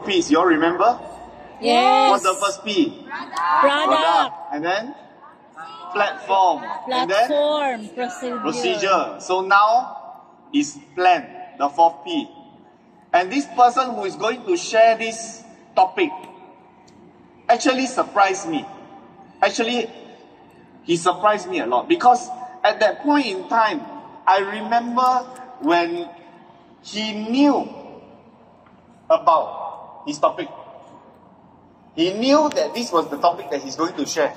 P's, you all remember? Yes. What's the first P? Product. And then? Platform. And then? Platform. Procedure. So now is plan, the fourth P. And this person who is going to share this topic actually surprised me. Actually, he surprised me a lot because at that point in time, I remember when he knew about his topic. He knew that this was the topic that he's going to share.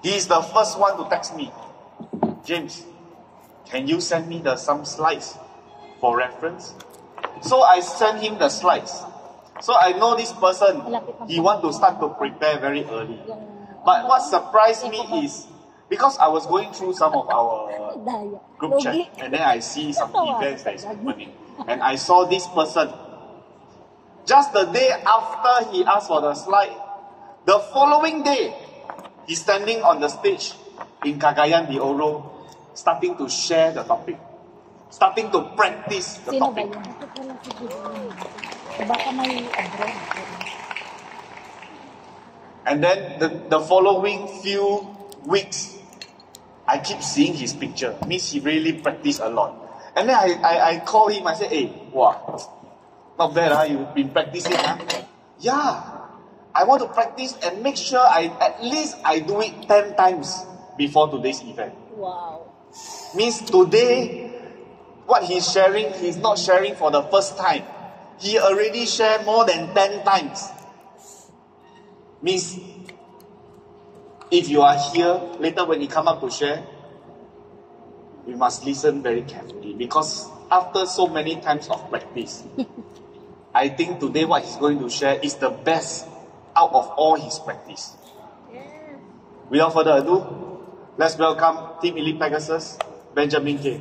He is the first one to text me. James, can you send me some slides for reference? So I sent him the slides. So I know this person, he want to start to prepare very early. But what surprised me is, because I was going through some of our group chat, and then I see some events that is happening. And I saw this person, just the day after he asked for the slide, the following day, he's standing on the stage in Cagayan de Oro, starting to share the topic, starting to practice the topic. And then the following few weeks, I keep seeing his picture. Means he really practiced a lot. And then I call him, I say, hey, wow, not bad, huh? You've been practicing, huh? Yeah, I want to practice and make sure at least I do it 10 times before today's event. Wow. Means today, what he's sharing, he's not sharing for the first time. He already shared more than 10 times. Means, if you are here, later when he come up to share, we must listen very carefully. Because after so many times of practice, I think today what he's going to share is the best out of all his practice. Without further ado, let's welcome Team Elite Pegasus, Benjamin K.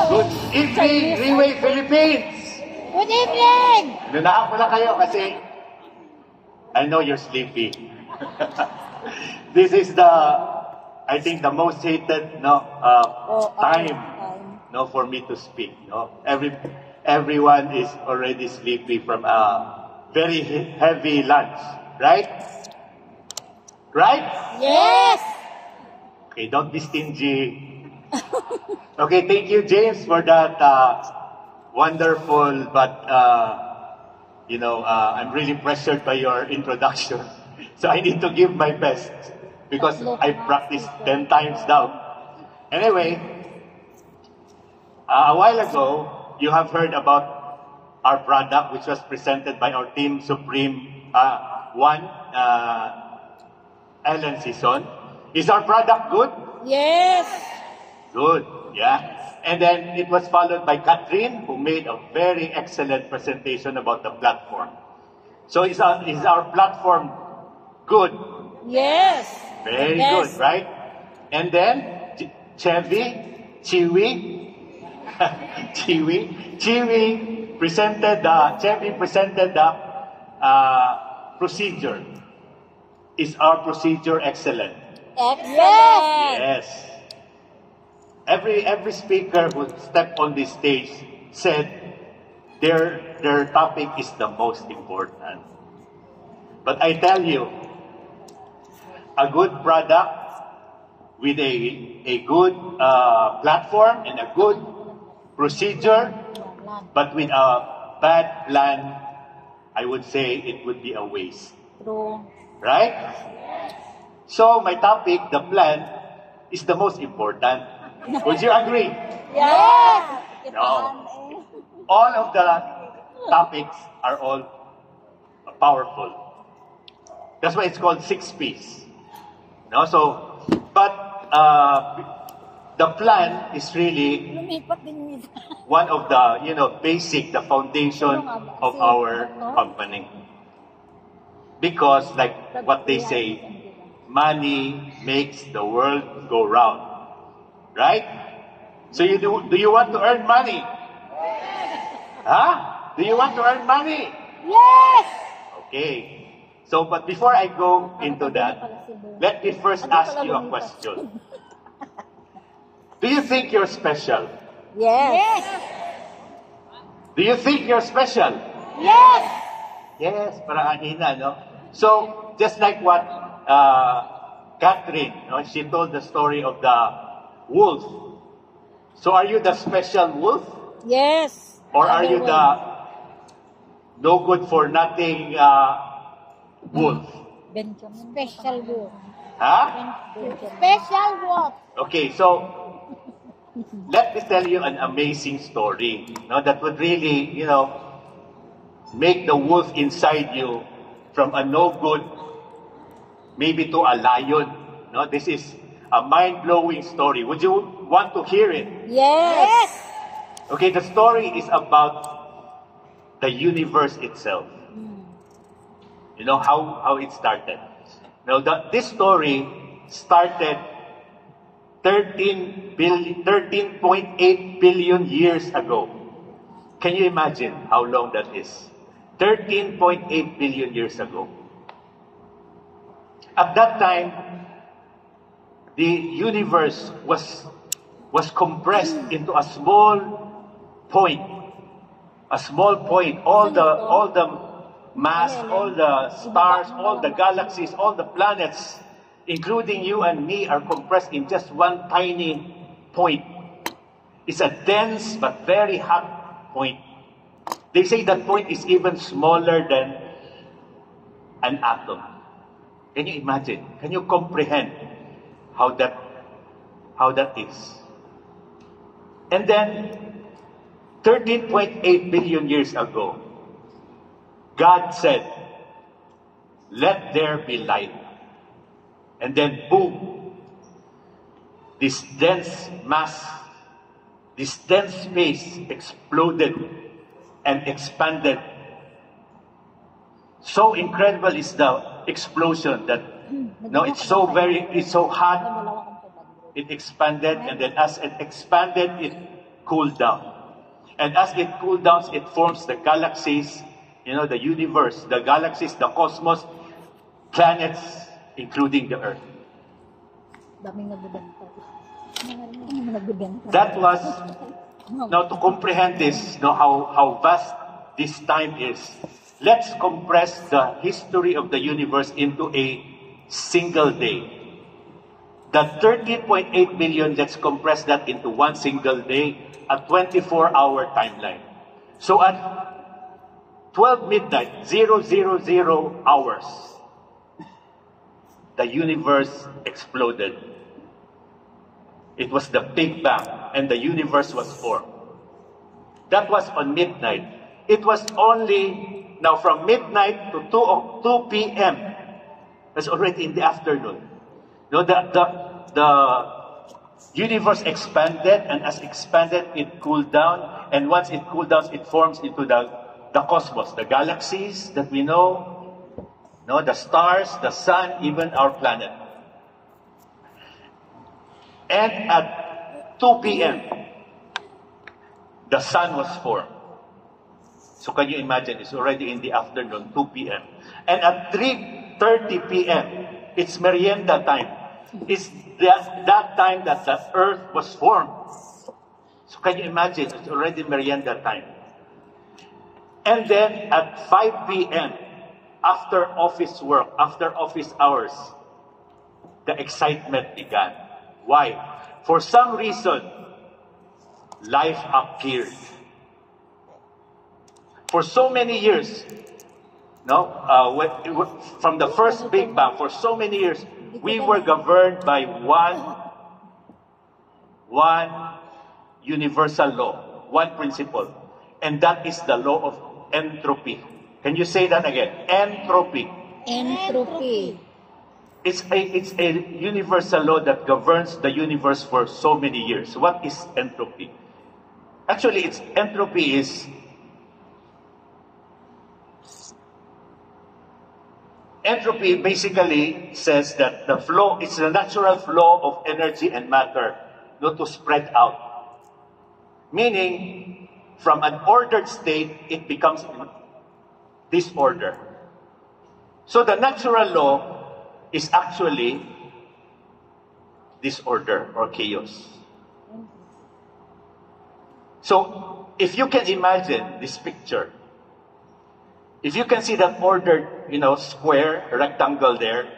Good evening, Freeway Philippines! Good evening! Nanaan pala kayo kasi I know you're sleepy. This is I think the most hated time for me to speak. Everyone is already sleepy from a very heavy lunch, right? Right? Yes! Okay, don't be stingy. Okay, thank you, James, for that wonderful, but I'm really pressured by your introduction. So I need to give my best because I practiced 10 times now. Anyway, a while ago, you have heard about our product, which was presented by our Team Supreme Ellen Sison. Is our product good? Yes! Good, yeah. And then it was followed by Catherine, who made a very excellent presentation about the platform. So is our platform good? Yes! Very good, right? And then Chewy presented the procedure. Is our procedure excellent? Excellent! Yes. Every speaker who stepped on this stage said their topic is the most important. But I tell you, a good product with a good platform and a good procedure, but with a bad plan, I would say it would be a waste. True. Right? So my topic, the plan, is the most important. Would you agree? Yes! No. All of the topics are all powerful. That's why it's called 6 P's. But the plan is really one of the, basic, the foundation of our company. Because, like what they say, money makes the world go round. Right? So do you want to earn money? Huh? Do you want to earn money? Yes. Okay. So, but before I go into that, let me first ask you a question. Do you think you're special? Yes. Do you think you're special? Yes. Yes, parang ang hina, no? So, just like what Catherine, no, she told the story of the wolf. So, are you the special wolf? Yes. Or are you the no good for nothing wolf? Benjamin. Special wolf. Huh? Special wolf. Okay, so let me tell you an amazing story, no, that would really, make the wolf inside you from a no good, maybe to a lion. No, this is a mind-blowing story. Would you want to hear it? Yes. Okay, the story is about the universe itself. You know how it started. Now, this story started 13.8 billion years ago. Can you imagine how long that is? 13.8 billion years ago. At that time, the universe was compressed into a small point. A small point. All the mass, all the stars, all the galaxies, all the planets, including you and me, are compressed in just one tiny point. It's a dense but very hot point. They say that point is even smaller than an atom. Can you imagine? Can you comprehend how that is? And then, 13.8 billion years ago, God said, "Let there be light." And then, boom, this dense mass, this dense space exploded and expanded. So incredible is the explosion that, it's so hot, it expanded, and then as it expanded, it cooled down. And as it cooled down, it forms the galaxies, the universe, the galaxies, the cosmos, planets, including the Earth. That was, now to comprehend this, how vast this time is, let's compress the history of the universe into a single day. The 13.8 billion, let's compress that into one single day, a 24-hour timeline. So at 12 midnight, 000 hours, the universe exploded. It was the Big Bang, and the universe was formed. That was on midnight. It was only, now from midnight to 2 p.m., that's already in the afternoon. The universe expanded, and as expanded, it cooled down, and once it cooled down, it forms into the cosmos, the galaxies that we know, the stars, the sun, even our planet. And at 2 p.m., the sun was formed. So can you imagine, it's already in the afternoon, 2 p.m. And at 3:30 p.m., it's merienda time. It's that time that the earth was formed. So can you imagine, it's already merienda time. And then at 5 p.m., after office work, after office hours, the excitement began. Why? For some reason, life appeared. For so many years, from the first Big Bang, for so many years, we were governed by one universal law, one principle, and that is the law of entropy. Can you say that again? Entropy. Entropy. It's a universal law that governs the universe for so many years. What is entropy? Actually, entropy basically says that the flow, it's the natural flow of energy and matter, not to spread out. Meaning, from an ordered state, it becomes disorder. So the natural law is actually disorder or chaos. So if you can imagine this picture, if you can see that ordered, square, rectangle there,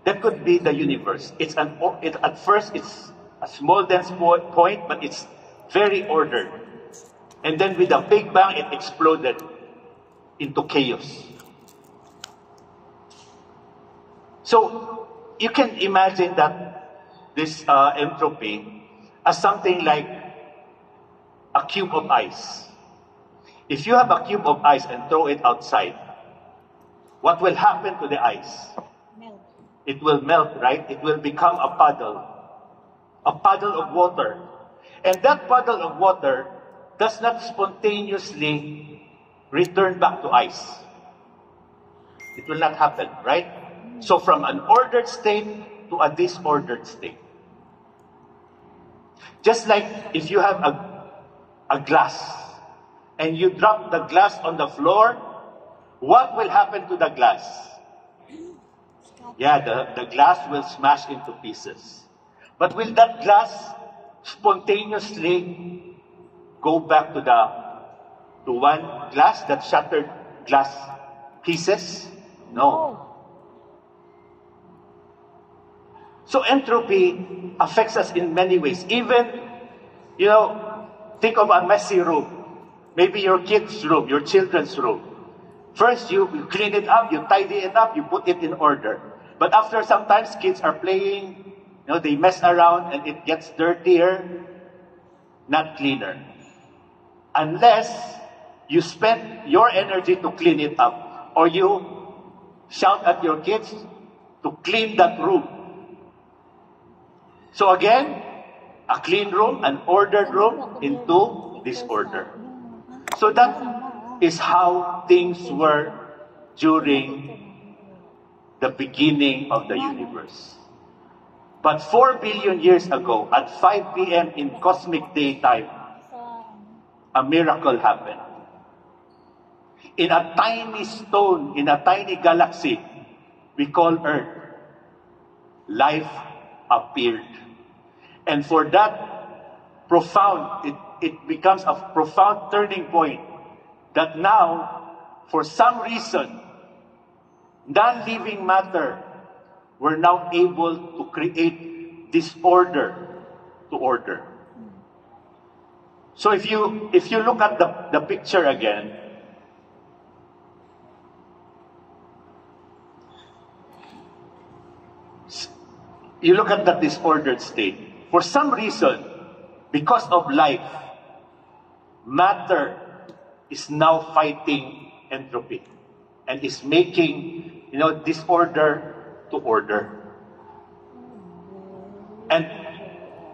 that could be the universe. At first, it's a small dense point, but it's very ordered. And then with a big bang, it exploded into chaos. So you can imagine that this entropy as something like a cube of ice. If you have a cube of ice and throw it outside, what will happen to the ice? Melt. It will melt, right? It will become a puddle of water. And that puddle of water does not spontaneously return back to ice. It will not happen, right? So from an ordered state to a disordered state. Just like if you have a glass and you drop the glass on the floor, what will happen to the glass? Yeah, the glass will smash into pieces. But will that glass spontaneously go back to one glass, that shattered glass pieces? No. So entropy affects us in many ways. Even, think of a messy room. Maybe your kids' room, your children's room. First, you clean it up, you tidy it up, you put it in order. But after sometimes kids are playing, they mess around and it gets dirtier, not cleaner. Unless you spend your energy to clean it up, or you shout at your kids to clean that room. So again, a clean room, an ordered room into disorder. So that is how things were during the beginning of the universe. But 4 billion years ago, at 5 p.m. in cosmic daytime, a miracle happened. In a tiny stone, in a tiny galaxy we call Earth, life appeared. And for that profound, it becomes a profound turning point that now, for some reason, non-living matter were now able to create disorder to order. So if you look at the picture again, you look at that disordered state. For some reason, because of life, matter is now fighting entropy and is making, disorder to order. And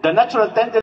the natural tendency